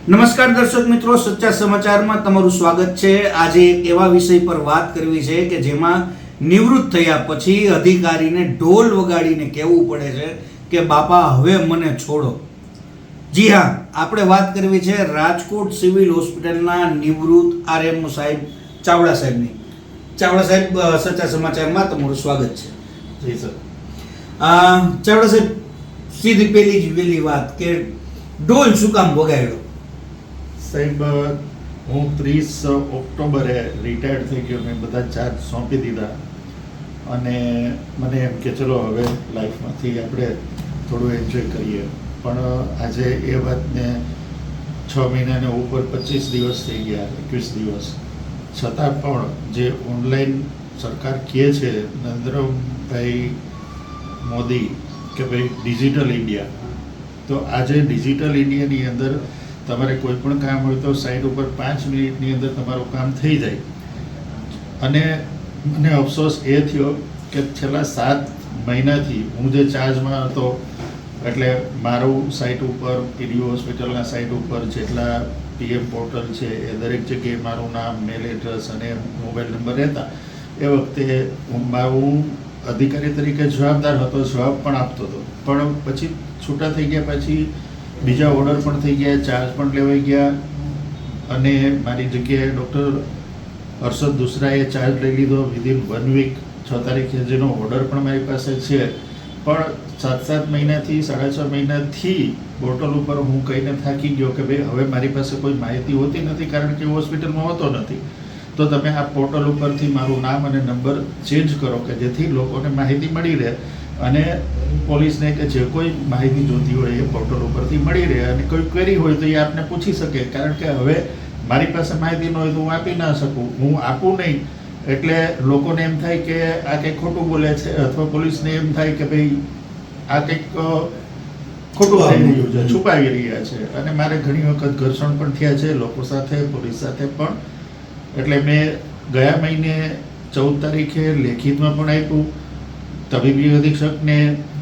નમસ્કાર દર્શક મિત્રો, સચ્ચા સમાચારમાં તમારું સ્વાગત છે। આજે એક એવા વિષય પર વાત કરવી છે કે જેમાં નિવૃત્ત થયા પછી અધિકારીને ઢોલ વગાડીને કહેવું પડે છે કે બાપા હવે મને છોડો। જી હા, આપણે વાત કરવી છે રાજકોટ સિવિલ હોસ્પિટલના નિવૃત્ત આરએમઓ સાહેબ ચાવડા સાહેબની। ચાવડા સાહેબ, સચ્ચા સમાચારમાં તમારું સ્વાગત છે। જી સર। ચાવડા સાહેબ, સીધી પહેલી જ વહેલી વાત કે ઢોલ શું કામ વગાડ્યો? સાહેબ, હું 30 ઓક્ટોબરે રિટાયર્ડ થઈ ગયો, મેં બધા ચાર્જ સોંપી દીધા અને મને એમ કે ચલો હવે લાઈફમાંથી આપણે થોડું એન્જોય કરીએ। પણ આજે એ વાતને 6 મહિનાને ઉપર 25 દિવસ થઈ ગયા, 21 દિવસ, છતાં પણ જે ઓનલાઈન સરકાર કહે છે નરેન્દ્રભાઈ મોદી કે ભાઈ ડિજિટલ ઇન્ડિયા, તો આજે ડિજિટલ ઇન્ડિયાની અંદર તમારે કોઈ પણ કામ હોય તો સાઈડ ઉપર 5 મિનિટની અંદર તમારું કામ થઈ જાય। અને મને અફસોસ એ થયો કે છેલ્લા 7 મહિનાથી હું જે ચાર્જમાં હતો, એટલે મારું સાઇટ ઉપર, પીડીઓ હોસ્પિટલના સાઇટ ઉપર જેટલા પીએમ પોર્ટલ છે એ દરેક જગ્યાએ મારું નામ, મેલ એડ્રેસ અને મોબાઈલ નંબર રહેતા। એ વખતે હું અધિકારી તરીકે જવાબદાર હતો, જવાબ પણ આપતો હતો। પણ પછી છૂટા થઈ ગયા પછી બીજા ઓર્ડર પણ થઈ ગયા, ચાર્જ પણ લેવાઈ ગયા અને મારી જગ્યાએ ડૉક્ટર હર્ષદ દુસરાએ ચાર્જ લઈ લીધો વિધિન 1 વીક, 6 તારીખે, જેનો ઓર્ડર પણ મારી પાસે છે। પણ 7 મહિનાથી, 6.5 મહિનાથી પોર્ટલ ઉપર હું કહીને થાકી ગયો કે ભાઈ હવે મારી પાસે કોઈ માહિતી હોતી નથી, કારણ કે હોસ્પિટલમાં હોતો નથી। તો તમે આ પોર્ટલ ઉપરથી મારું નામ અને નંબર ચેન્જ કરો કે જેથી લોકોને માહિતી મળી રહે અને પોલીસને કે જે કોઈ માહિતી જોતી હોય એ પોર્ટલ ઉપરથી મળી રહે અને કોઈ ક્વેરી હોય તો એ આપને પૂછી શકે। કારણ કે હવે મારી પાસે માહિતી ન હોય તો હું આપી ના શકું, હું આપું નહીં એટલે લોકોને એમ થાય કે આ કંઈક ખોટું બોલે છે, અથવા પોલીસને એમ થાય કે ભાઈ આ કંઈક ખોટું થઈ રહ્યું છે, છુપાવી રહ્યા છે। અને મારે ઘણી વખત ઘર્ષણ પણ થયા છે લોકો સાથે, પોલીસ સાથે પણ। એટલે મેં ગયા મહિને 14 તારીખે લેખિતમાં પણ આપ્યું, તબીબી અધિક્ષકને,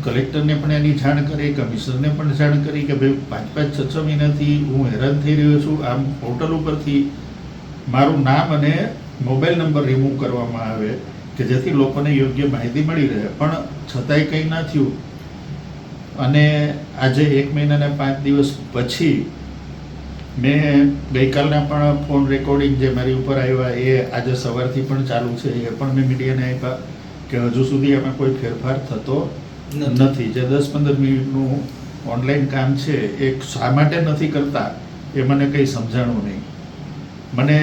કલેક્ટરને પણ એની જાણ કરી, કમિશનરને પણ જાણ કરી કે ભાઈ 5-5, 6 મહિનાથી હું હેરાન થઈ રહ્યો છું। આમ પોર્ટલ ઉપરથી મારું નામ અને મોબાઈલ નંબર રિમૂવ કરવામાં આવે કે જેથી લોકોને યોગ્ય માહિતી મળી રહે, પણ છતાંય કંઈ ના થયું। અને આજે 1 મહિનાના 5 દિવસ પછી મેં ગઈકાલના પણ ફોન રેકોર્ડિંગ જે મારી ઉપર આવ્યા એ આજે સવારથી પણ ચાલુ છે, એ પણ મેં મીડિયાને આપ્યા કે હજુ સુધી એમાં કોઈ ફેરફાર થતો નથી। જે 10-15 મિનિટનું ઓનલાઈન કામ છે એ શા માટે નથી કરતા એ મને કંઈ સમજાણું નહીં। મને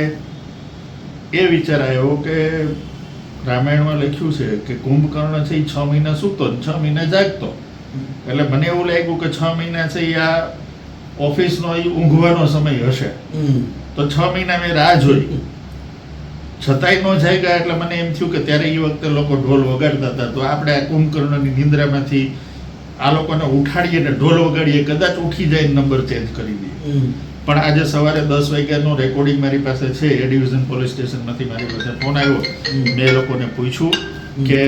એ વિચાર આવ્યો કે રામાયણમાં લખ્યું છે કે કુંભકર્ણ છે એ 6 મહિના સૂતો, 6 મહિના જાગતો। એટલે મને એવું લાગ્યું કે 6 મહિના છે એ આ ઓફિસનો એ ઊંઘવાનો સમય હશે, તો 6 મહિના મેં રાહ જોઈ, છતાંય ન જાગ્યા। એટલે મને એમ થયું કે ત્યારે એ વખતે લોકો ઢોલ વગાડતા હતા, તો આપણે આ કુંભકર્ણની નિંદ્રામાંથી આ લોકોને ઉઠાડીએ ને ઢોલ વગાડીએ, કદાચ ઉઠી જાય નંબર ચેન્જ કરી દઈએ। પણ આજે સવારે 10 વાગ્યાનું રેકોર્ડિંગ મારી પાસે છે, એ ડિવિઝન પોલીસ સ્ટેશનમાંથી મારી પાસે ફોન આવ્યો। મેં એ લોકોને પૂછ્યું કે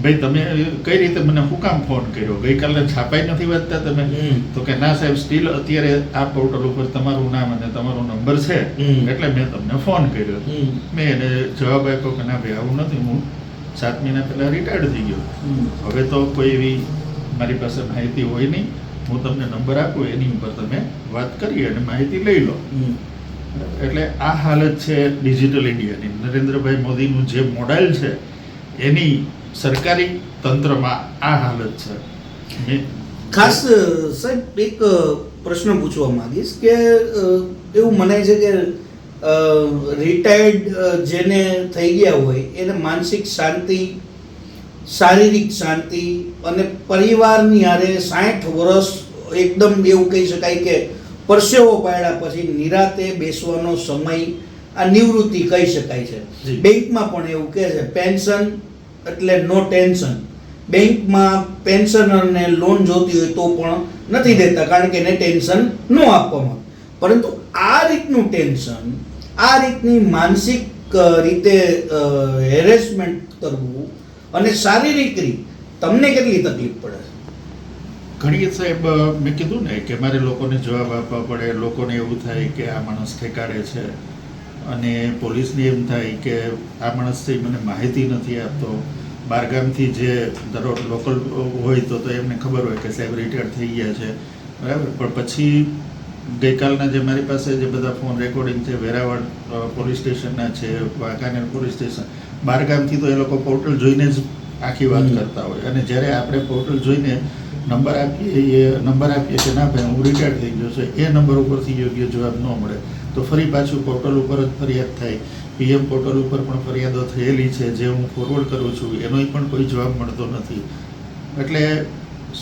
ભાઈ તમે કઈ રીતે મને શું કામ ફોન કર્યો, ગઈકાલે છાપાઈ નથી વાંચતા તમે? તો કે ના સાહેબ, સ્ટીલ અત્યારે આ પોર્ટલ ઉપર તમારું નામ અને તમારો નંબર છે એટલે મેં તમને ફોન કર્યો। મેં એને જવાબ આપ્યો કે ના ભાઈ આવું નથી, હું 7 મહિના પહેલા રિટાયર્ડ થઈ ગયો, હવે તો કોઈ એવી મારી પાસે માહિતી હોય નહીં, હું તમને નંબર આપું એની ઉપર તમે વાત કરી અને માહિતી લઈ લો। એટલે આ હાલત છે ડિજિટલ ઇન્ડિયાની, નરેન્દ્રભાઈ મોદીનું જે મોડેલ છે એની સરકારી તંત્રમાં આ હાલત છે। ખાસ સાહેબ એક પ્રશ્ન પૂછવા માંગીશ કે એવું મનાય છે કે રિટાયર્ડ જેને થઈ ગયા હોય એને માનસિક શાંતિ, શારીરિક શાંતિ અને પરિવારની હારે 60 વર્ષ એકદમ એવું કહી શકાય કે પરસેવો પાડ્યા પછી નિરાતે બેસવાનો સમય આ નિવૃત્તિ કહી શકાય છે। બેંકમાં પણ એવું કહે છે પેન્શન એટલે નો ટેન્શન, બેંકમાં પેન્શનરને લોન જોતી હોય તો પણ નથી દેતા કારણ કે એને ટેન્શન ન આપવામાં। પરંતુ આ રીતનું ટેન્શન, આ રીતની માનસિક રીતે હેરેસમેન્ટ કરવું અને શારીરિક રીતે તમને કેટલી તકલીફ પડે? ઘણી સાહેબ મેં કીધું ને કે મારે લોકોને જવાબ આપવા પડે, લોકોને એવું થાય કે આ માણસ ઠેકાડે છે, અને પોલીસને એમ થાય કે આ માણસથી મને માહિતી નથી આપતો. બહારગામથી જે દરરોજ લોકલ હોય તો એમને ખબર હોય કે સાહેબ રિટાયર્ડ થઈ ગયા છે, બરાબર. પણ પછી ગઈકાલના જે મારી પાસે જે બધા ફોન રેકોર્ડિંગ છે, વેરાવળ પોલીસ સ્ટેશનના છે, વાંકાનેર પોલીસ સ્ટેશન, બહારગામથી તો એ લોકો પોર્ટલ જોઈને જ આખી વાત કરતા હોય. અને જ્યારે આપણે પોર્ટલ જોઈને નંબર આપીએ કે ના ભાઈ હું રિટાયર્ડ થઈ ગયો છે, એ નંબર ઉપરથી યોગ્ય જવાબ ન મળે તો ફરી પાછું પોર્ટલ ઉપર જ ફરિયાદ થાય. PM પોર્ટલ ઉપર પણ ફરિયાદો થયેલી છે, જે હું ફોરવર્ડ કરું છું, એનોય પણ કોઈ જવાબ મળતો નથી. એટલે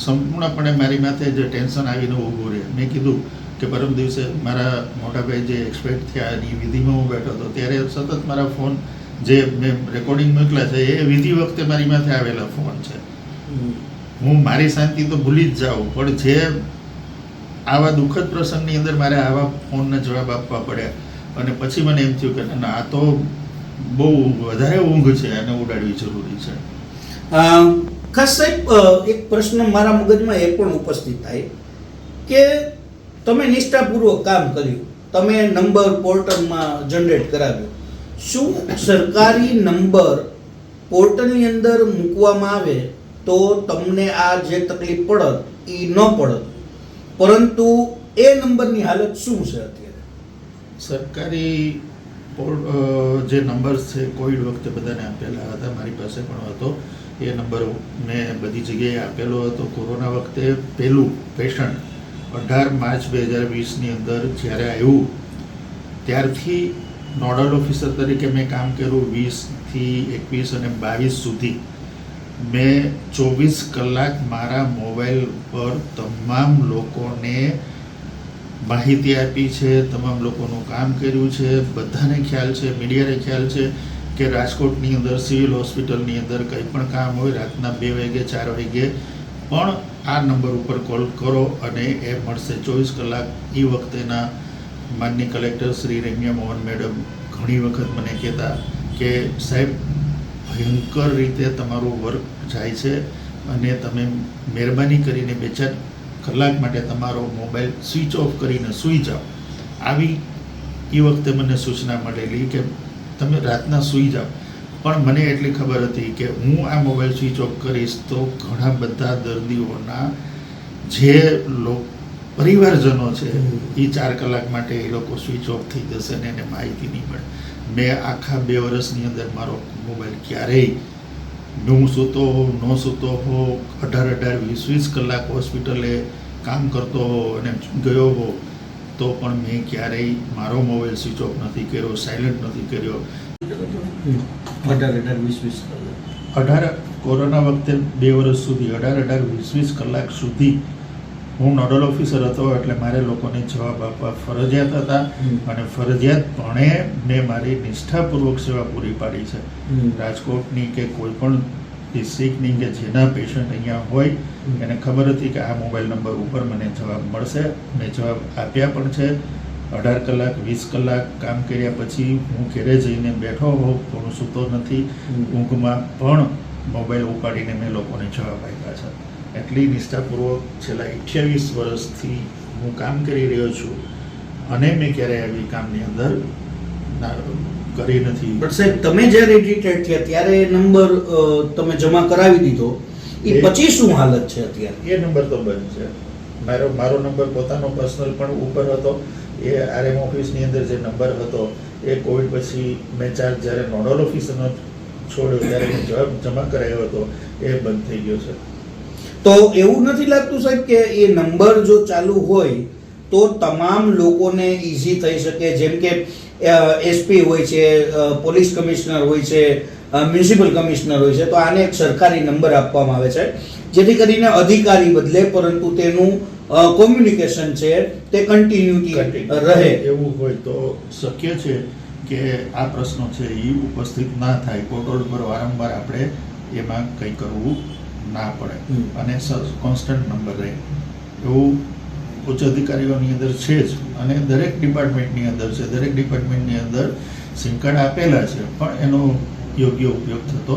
સંપૂર્ણપણે મારી માથે જે ટેન્શન આવીને ઊભું રહે. મેં કીધું કે પરમ દિવસે મારા મોટાભાઈ જે એક્સપેક્ટ થયા એની વિધિમાં હું બેઠો હતો, ત્યારે સતત મારા ફોન જે મેં રેકોર્ડિંગ મોકલ્યા છે એ વિધિ વખતે મારી માથે આવેલા ફોન છે. હું મારી શાંતિ તો ભૂલી જ જાઉં, પણ જે આવા દુઃખદ પ્રસંગની અંદર મારે આવા ફોનના જવાબ આપવા પડ્યા, અને પછી મને એમ થયું કે ના, આ તો બહુ વધારે ઊંઘ છે, આને ઉડાડવી જરૂરી છે. ખાસ સાહેબ એક પ્રશ્ન મારા મગજમાં એ પણ ઉપસ્થિત થાય કે તમે નિષ્ઠાપૂર્વક કામ કર્યું, તમે નંબર પોર્ટલમાં જનરેટ કરાવ્યો, શું સરકારી નંબર પોર્ટલની અંદર મૂકવામાં આવે તો તમને આ જે તકલીફ પડત એ ન પડત, પરંતુ એ નંબરની હાલત શું છે અત્યારે? સરકારી જે નંબર્સ છે કોવિડ વખતે બધાને આપેલા હતા, મારી પાસે પણ હતો એ નંબર, મેં બધી જગ્યાએ આપેલો હતો. કોરોના વખતે પહેલું પેશન્ટ 18 માર્ચ 2020ની અંદર જ્યારે આવ્યું ત્યારથી નોડલ ઓફિસર તરીકે મેં કામ કર્યું. 20થી 21 અને 22 સુધી મેં 24 કલાક મારા મોબાઈલ પર તમામ લોકોને માહિતી આપી છે, તમામ લોકોનું કામ કર્યું છે. બધાને ખ્યાલ છે, મીડિયાને ખ્યાલ છે કે રાજકોટની અંદર સિવિલ હોસ્પિટલની અંદર કંઈ પણ કામ હોય રાતના 2 વાગે 4 વાગે પણ આ નંબર ઉપર કોલ કરો અને એ મળશે 24 કલાક. એ વખતેના માનની કલેક્ટર શ્રી રેમ્યા મોહન મેડમ ઘણી વખત મને કહેતા કે સાહેબ ભયંકર રીતે તમારું વર્ક જાય છે અને તમે મહેરબાની કરીને 2-4 કલાક માટે તમારો મોબાઈલ સ્વિચ ઓફ કરીને સૂઈ જાઓ. આવી એ વખતે મને સૂચના મળેલી કે તમે રાતના સૂઈ જાઓ. પણ મને એટલી ખબર હતી કે હું આ મોબાઈલ સ્વિચ ઓફ કરીશ તો ઘણા બધા દર્દીઓના જે પરિવારજનો છે એ 4 કલાક માટે એ લોકો સ્વિચ ઓફ થઈ જશે ને એને માહિતી નહીં મળે. મેં આખા 2 વર્ષની અંદર મારો મોબાઈલ ક્યારેય હું સૂતો હોઉં, ન સૂતો હોઉં, 18-18, 20-20 કલાક હોસ્પિટલે કામ કરતો હો અને ગયો હો તો પણ મેં ક્યારેય મારો મોબાઈલ સ્વિચ ઓફ નથી કર્યો, સાયલેન્ટ નથી કર્યો. 18 કોરોના વખતે 2 વર્ષ સુધી 18-20 કલાક સુધી હું નોડલ ઓફિસર હતો, એટલે મારે લોકોને જવાબ આપવા ફરજિયાત હતા અને ફરજિયાતપણે મેં મારી નિષ્ઠાપૂર્વક સેવા પૂરી પાડી છે. રાજકોટની કે કોઈ પણ ડિસ્ટ્રિક્ટની કે જેના પેશન્ટ અહીંયા હોય એને ખબર હતી કે આ મોબાઈલ નંબર ઉપર મને જવાબ મળશે. મેં જવાબ આપ્યા પણ છે. 18 કલાક 20 કલાક કામ કર્યા પછી હું ઘરે જઈને બેઠો હોઉં, પણ સૂતો નથી, ઊંઘમાં પણ મોબાઈલ ઉપાડીને મેં લોકોને જવાબ આપ્યા છે. એટલી નિષ્ઠાપૂર્વક છેલ્લા 28 વર્ષથી હું કામ કરી રહ્યો છું અને મેં ક્યારેય આવી કામની અંદર કરી નથી. બટ સાહેબ તમે જ્યારે રિટાયર્ડ થયા ત્યારે નંબર તમે જમા કરાવી દીધો, એ પછી શું હાલત છે અત્યારે? એ નંબર તો બંધ છે. મારો નંબર પોતાનો પર્સનલ પણ ઉપર હતો. એ RM ઓફિસની અંદર જે નંબર હતો એ કોવિડ પછી મેં જ્યારે નોડલ ઓફિસરનો છોડ્યો ત્યારે મેં જવાબ જમા કરાયો હતો, એ બંધ થઈ ગયો છે. તો એવું નથી લાગતું સાહેબ કે એ નંબર જો ચાલુ હોય તો તમામ લોકોને ઈઝી થઈ શકે? જેમ કે SP હોય છે, પોલીસ કમિશનર હોય છે, મ્યુનિસિપલ કમિશનર હોય છે, તો આને એક સરકારી નંબર આપવામાં આવે છે જેથી કરીને અધિકારી બદલે પરંતુ તેનું કોમ્યુનિકેશન છે તે કન્ટિન્યુટી રહે. એવું હોય તો શક્ય છે કે આ પ્રશ્નો છે એ ઉપસ્થિત ના થાય, પોર્ટલ પર વારંવાર આપણે એમાં કંઈ કરવું ના પડે અને કોન્સ્ટન્ટ નંબર રહે. એવું ઉચ્ચ અધિકારીઓની અંદર છે જ અને દરેક ડિપાર્ટમેન્ટની અંદર છે. દરેક ડિપાર્ટમેન્ટની અંદર સિમ કાર્ડ આપેલા છે પણ એનો યોગ્ય ઉપયોગ થતો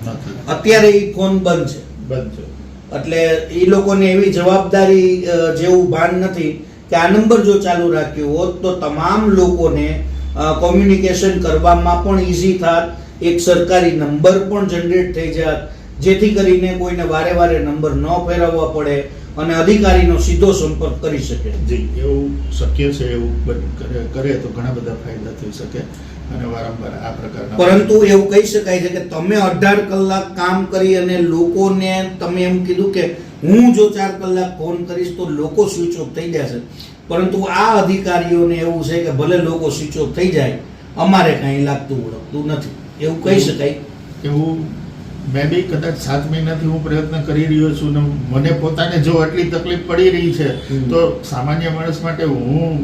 નથી. અત્યારે એ ફોન બંધ છે. એટલે એ લોકોને એવી જવાબદારી જેવું ભાન નથી કે આ નંબર જો ચાલુ રાખ્યો હોત તો તમામ લોકોને કોમ્યુનિકેશન કરવામાં પણ ઇઝી થાત, એક સરકારી નંબર પણ જનરેટ થઈ જાત, જેથી કરીને કોઈને વારે વારે નંબર ન ફેરવવા પડે અને અધિકારીનો સીધો સંપર્ક કરી શકે. જી, એવું શક્ય છે. એવું કરે તો ઘણા બધા ફાયદા થઈ શકે અને વારંવાર આ પ્રકારના. પરંતુ એવું કહી શકાય છે કે તમે 18 કલાક કામ કરી અને લોકોને તમે એમ કીધું કે હું જો 4 કલાક ફોન કરીશ તો લોકો સ્વિચ ઓફ થઈ જશે, પરંતુ આ અધિકારીઓને એવું છે કે ભલે લોકો સ્વિચ ઓફ થઈ જાય, અમારે કાંઈ લાગતું ઓળખતું નથી, એવું કહી શકાય. એવું મેં બી કદાચ 7 મહિનાથી હું પ્રયત્ન કરી રહ્યો છું ને મને પોતાને જો આટલી તકલીફ પડી રહી છે તો સામાન્ય માણસ માટે હું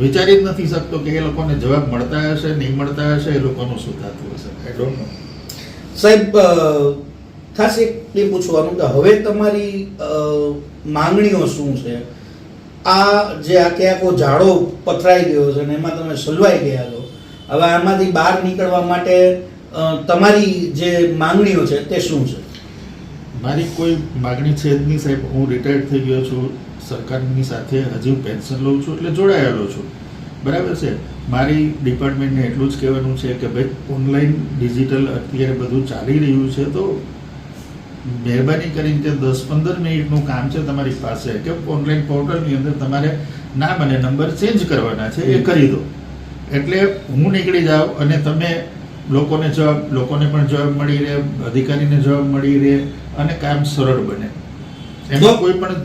વિચારી જ નથી શકતો કે એ લોકોને જવાબ મળતા હશે, નહીં મળતા હશે, એ લોકોનું શું થતું હશે. I don't know. સાહેબ, ખાસ એક એ પૂછવાનું કે હવે તમારી માંગણીઓ શું છે? આ જે આખો ઝાડો પથરાઈ ગયો છે અને એમાં તમે સલવાઈ ગયા છો, હવે આમાંથી બહાર નીકળવા માટે તમારી જે માંગણીઓ છે તે શું છે? મારી કોઈ માગણી છે જ નહીં સાહેબ. હું રિટાયર્ડ થઈ ગયો છું, સરકારની સાથે હજી પેન્શન લઉં છું એટલે જોડાયેલો છું, બરાબર છે. મારી ડિપાર્ટમેન્ટને એટલું જ કહેવાનું છે કે ભાઈ ઓનલાઈન ડિજિટલ અત્યારે બધું ચાલી રહ્યું છે, તો મહેરબાની કરીને જે 10-15 મિનિટનું કામ છે તમારી પાસે કે ઓનલાઈન પોર્ટલની અંદર તમારે નામ અને નંબર ચેન્જ કરવાના છે, એ કરી દો. એટલે હું નીકળી જાઉં અને તમે લોકોને પણ જવાબ મળી રહે, અધિકારીને જવાબ મળી રહે અને કામ સરળ બને. એમાં કોઈ પણ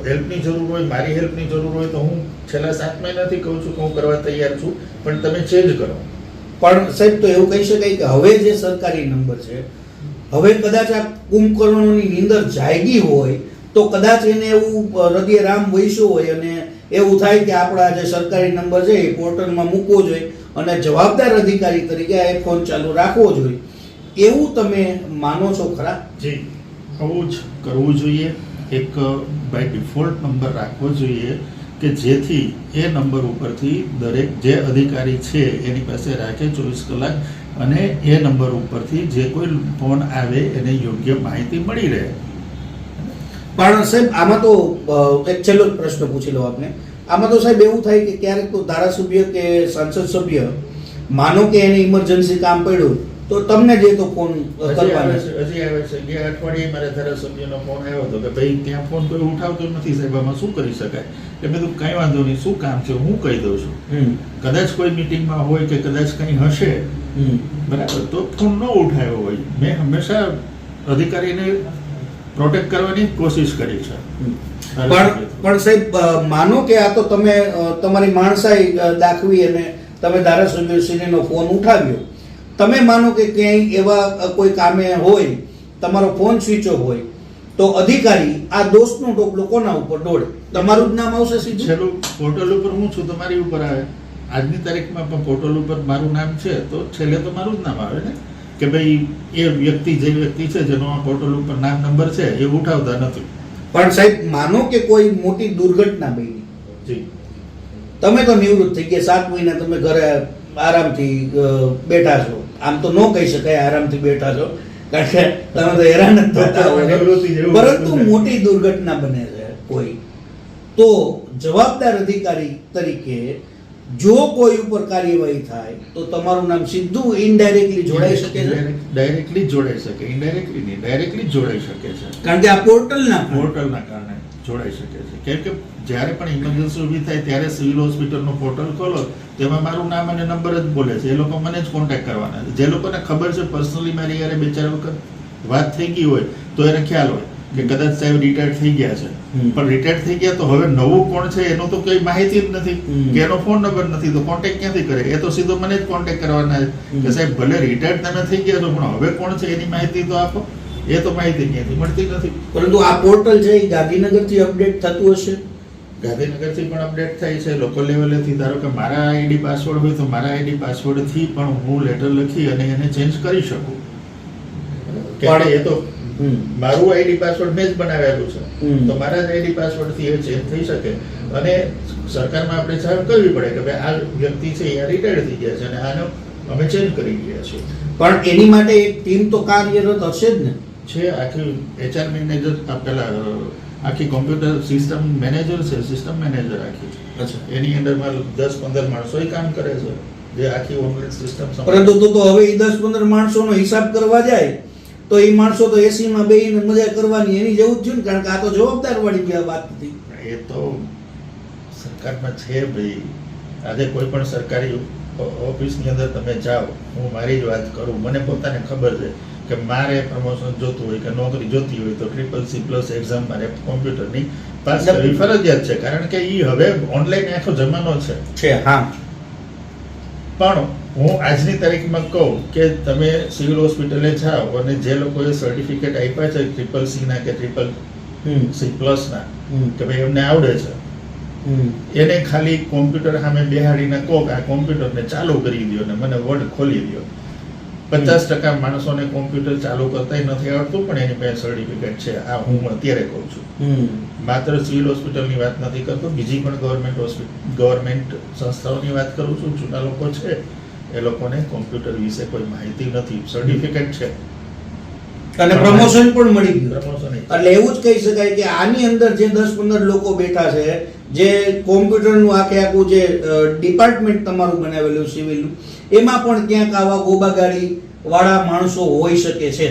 હેલ્પની જરૂર હોય, મારી હેલ્પની જરૂર હોય તો હું છેલ્લા 7 મહિનાથી કહું છું કે હું કરવા તૈયાર છું, પણ તમે ચેન્જ કરો. પણ સાહેબ, તો એવું કહી શકાય કે હવે જે સરકારી નંબર છે, હવે કદાચ આ કુંભકર્ણોની નીંદર જાગી હોય તો કદાચ એને એવું હૃદય રામ વૈશ્યો હોય અને એવું થાય કે આપણા જે સરકારી નંબર છે એ પોર્ટલમાં મૂકવો જોઈએ અને જવાબદાર અધિકારી તરીકે આ ફોન ચાલુ રાખવો જોઈએ, એવું તમે માનો છો ખરા? જી, આવું જ કરવું જોઈએ. એક બાય ડિફોલ્ટ નંબર રાખવો જોઈએ કે જેથી એ નંબર ઉપરથી દરેક જે અધિકારી છે એની પાસે રાખે 24 કલાક અને એ નંબર ઉપરથી જે કોઈ ફોન આવે એને યોગ્ય માહિતી મળી રહે. પણ સાહેબ, આમાં તો એક છેલ્લો જ પ્રશ્ન પૂછી લો આપને. આમાં તો સાહેબ એવું થાય કે ક્યારેક તો ધારાસભ્ય કે સાંસદ સભ્ય માનો કે એને ઇમરજન્સી કામ પડ્યું તો તમને જે તો ફોન કરવાનો છે. હજી આવે છે. ગયા અઠવાડિયે મારા ધારાસભ્યનો ફોન આવ્યો હતો કે ભાઈ ત્યાં ફોન કોઈ ઉઠાવતો નથી સાહેબ, આમાં શું કરી શકાય? એટલે મેં કીધું કાંઈ વાંધો નહીં, શું કામ છે હું કહી દઉં છું. કદાચ કોઈ મિટિંગમાં હોય કે કદાચ કંઈ હશે, બરાબર, તો ફોન ન ઉઠાવ્યો હોય. મેં હંમેશા અધિકારીને પ્રોટેક્ટ કરવાની કોશિશ કરી છે. પણ સાહેબ, માનો કે આ તો તમે તમારી માણસાઈ દાખવી અને તમે ધારાસભ્યશ્રીનો ફોન ઉઠાવ્યો, તમે માનો કે ક્યાંય એવા કોઈ કામે હોય, તમારો ફોન સ્વિચ ઓફ હોય, તો અધિકારી આ દોષનો ટોપલો કોના ઉપર ઢોળે? તમારું જ નામ આવશે સીધું? છેલ્લું પોર્ટલ ઉપર હું છું તો મારી ઉપર આવે. આજની તારીખમાં પણ પોર્ટલ ઉપર મારું નામ છે તો છેલ્લે તો મારું જ નામ આવે ને કે ભાઈ એ વ્યક્તિ જે વ્યક્તિ છે જેનો આ પોર્ટલ ઉપર નામ નંબર છે એ ઉઠાવતા નથી. પણ સાહેબ, માનો કે કોઈ મોટી દુર્ઘટના બની, જી, તમે તો નિવૃત્ત થઈ ગયા, 7 મહિના તમે ઘરે આરામથી બેઠા છો. આમ તો ન કહી શકાય આરામથી બેઠા છો, કારણ કે તમે તો હેરાન જ થતા હોય, પરંતુ મોટી દુર્ઘટના બને છે કોઈ, તો જવાબદાર અધિકારી તરીકે જો કોઈ ઉપર કાર્યવાહી થાય તો તમારું નામ સીધું ઇનડાયરેક્ટલી જોડાઈ શકે છે? ડાયરેક્ટલી જોડાઈ શકે, ઇનડાયરેક્ટલી નહીં, ડાયરેક્ટલી જોડાઈ શકે છે. કારણ કે આ પોર્ટલના કારણે જોડાઈ શકે છે. કેમ કે જ્યારે પણ ઇમરજન્સી ઊભી થાય ત્યારે સિવિલ હોસ્પિટલનું પોર્ટલ ખોલો, તેમાં મારું નામ અને નંબર જ બોલે છે. એ લોકો મને જ કોન્ટેક્ટ કરવાના છે. જે લોકોને ખબર છે પર્સનલી મારી યારે 2-4 વખત વાત થઈ ગઈ હોય તો એને ખ્યાલ હોય કે કદાચ સાહેબ રિટાયર્ડ થઈ ગયા છે, પણ રિટાયર્ડ થઈ ગયા તો હવે નવું કોણ છે એનો તો કઈ માહિતી જ નથી કે એનો ફોન નંબર નથી, તો કોન્ટેક્ટ ક્યાંથી કરે? એ તો સીધો મને જ કોન્ટેક્ટ કરવાના છે કે સાહેબ ભલે રિટાયર્ડ તમે થઈ ગયા છો પણ હવે કોણ છે એની માહિતી તો આપો. એ તો માહિતી ક્યાંથી મળતી નથી. પરંતુ આ પોર્ટલ છે એ ગાંધીનગરથી અપડેટ થતું હશે? ગાંધીનગરથી પણ અપડેટ થાય છે, લોકલ લેવલેથી. ધારો કે મારા આઈડી પાસવર્ડ હોય તો મારા આઈડી પાસવર્ડથી પણ હું લેટર લખી અને એને ચેન્જ કરી શકું. પણ એ તો મારું આઈડી પાસવર્ડ મેં જ બનાવેલું છે તો મારા જ આઈડી પાસવર્ડથી એ ચેન્જ થઈ શકે અને સરકારમાં આપણે જાણ કરવી પડે કે ભાઈ આ વ્યક્તિ છે એ રિટાયર્ડ થઈ ગયા છે અને આનો અમે ચેન્જ કરી ગયા છીએ. પણ એની માટે એક ટીમ તો કાર્યરત હશે જ ને? છે આખી HR મેનેજર પેલા આખી કોમ્પ્યુટર સિસ્ટમ મેનેજર છે, સિસ્ટમ મેનેજર આખી. અચ્છા. એની અંદરમાં 10-15 માણસો કામ કરે છે જે આખી ઓનલાઈન સિસ્ટમ પરંતુ તો હવે એ 10-15 માણસોનો હિસાબ કરવા જાય તો એ માણસો તો એસીમાં બેહીને મજા કરવાની એની જેવું જ છે ને, કારણ કે આ તો જવાબદાર વાળી વાત હતી. એ તો સરકારમાં છે ભાઈ. આજે કોઈ પણ સરકારી ઓફિસની અંદર તમે જાઓ, હું મારી જ વાત કરું, મને પોતાને ખબર છે કે મારે પ્રમોશન જોતું હોય કે નોકરી જોતી હોય તો CCC+ એક્ઝામ મારે કોમ્પ્યુટરની પાસ કરવી ફરજિયાત છે, કારણ કે એ હવે ઓનલાઈન આખો જમાનો છે. હા. પણ હું આજની તારીખમાં કહું કે તમે સિવિલ હોસ્પિટલે જાઓ અને જે લોકોએ સર્ટિફિકેટ આપ્યા છે CCC ના કે CCC+ ના કે ભાઈ એમને આવડે છે, એને ખાલી કોમ્પ્યુટર સામે બેહાડીને કહો કે આ કોમ્પ્યુટરને ચાલુ કરી દો ને મને વર્ડ ખોલી દો. 50% માણસોને કોમ્પ્યુટર ચાલુ કરતા નથી આવડતું, પણ એની પાસે સર્ટિફિકેટ છે. આ હું અત્યારે કહું છું. માત્ર સિવિલ હોસ્પિટલની વાત નથી કરતો, બીજી પણ ગવર્મેન્ટ સંસ્થાઓની વાત કરું છું. જૂના લોકો છે એ લોકોને કોમ્પ્યુટર વિશે કોઈ માહિતી નથી, સર્ટિફિકેટ છે અને પ્રમોશન પણ મળી ગયું. પ્રમોશન એટલે એવું જ કહી શકાય કે આની અંદર જે 10-15 લોકો બેઠા છે, જે કોમ્પ્યુટરનું આખું જે ડિપાર્ટમેન્ટ તમારું બનાવેલું સિવિલનું, એમાં પણ ક્યાંક આવા ગોબાગાડી વાળા માણસો હોઈ શકે છે.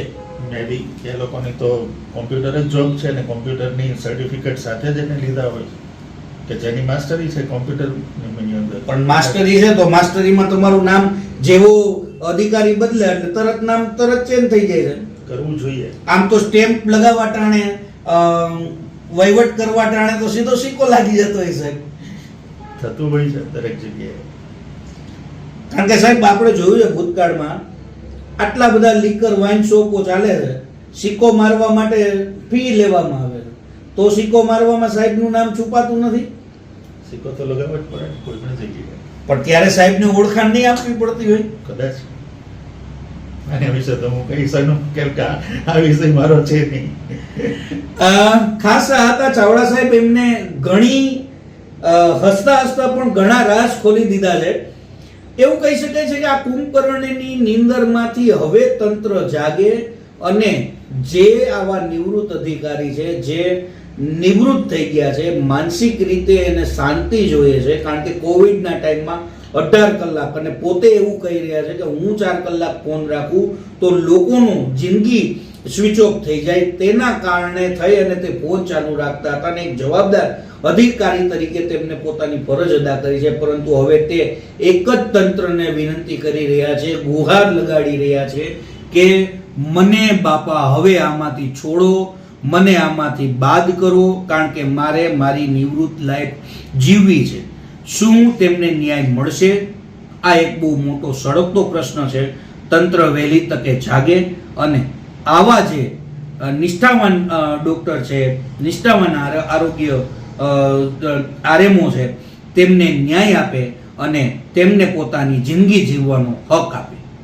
મે બી એ લોકોની તો કોમ્પ્યુટર જ જોબ છે ને કોમ્પ્યુટરની સર્ટિફિકેટ સાથે જ એને લીધા હોય કે જેની માસ્ટરી છે કોમ્પ્યુટરની અંદર. પણ માસ્ટરી છે તો માસ્ટરીમાં તમારું નામ જેવો અધિકારી બદલે એટલે તરત નામ તરત ચેન્જ થઈ જાય છે. કરવું જોઈએ. આમ તો સ્ટેમ્પ લગાવવા ટાણે વહીવટ કરવા ટાણે તો સીધો સિક્કો લાગી જતો હોય સાહેબ. થતું હોય છે દરેક જગ્યાએ. કારણ કે સાહેબ આપણે જોયું છે ભૂતકાળમાં આટલા બધા લીકર વાઇન શોપો ચાલે છે, સિક્કો મારવા માટે ફી લેવામાં આવે છે, તો સિક્કો મારવામાં સાહેબનું નામ છુપાતું નથી. સિક્કો તો લગાવવો જ પડે કોઈ પણ જગ્યાએ. પણ ત્યારે સાહેબને ઓળખાણ નહીં આપવી પડતી હોય કદાચ. આના વિશે તો હું કહી શકું કેમ કે આ વિષય મારો છે નહીં. ખાસ હતા ચાવડા સાહેબ, એમને ઘણી હસતા હસતા પણ ઘણા રાજ ખોલી દીધા છે. એવું કહી શકાય છે કે આ કુંભકર્ણની નીંદરમાંથી હવે તંત્ર જાગે અને જે આવા નિવૃત્ત અધિકારી છે, જે નિવૃત્ત થઈ ગયા છે, માનસિક રીતે એને શાંતિ જોઈએ છે. કારણ કે કોવિડના ટાઈમમાં 18 કલાક અને પોતે એવું કહી રહ્યા છે કે હું 4 કલાક ફોન રાખું તો લોકોનું જિંદગી સ્વિચ ઓફ થઈ જાય, તેના કારણે થઈ અને તે ફોન ચાલુ રાખતા હતા અને એક જવાબદાર અધિકારી તરીકે તેમને પોતાની ફરજ અદા કરી છે. પરંતુ હવે તે એક જ તંત્રને વિનંતી કરી રહ્યા છે, ગુહાર લગાડી રહ્યા છે કે મને બાપા હવે આમાંથી છોડો, મને આમાંથી બાદ કરો, કારણ કે મારે મારી નિવૃત્ત લાઈફ જીવવી છે. શું તેમને ન્યાય મળશે? આ એક બહુ મોટો સળગતો પ્રશ્ન છે. તંત્ર વહેલી તકે જાગે અને આવા જે નિષ્ઠાવાન ડોક્ટર છે, નિષ્ઠાવાન આરોગ્ય RMO છે, તેમને ન્યાય આપે અને તેમને પોતાની જિંદગી જીવવાનો હક આપે.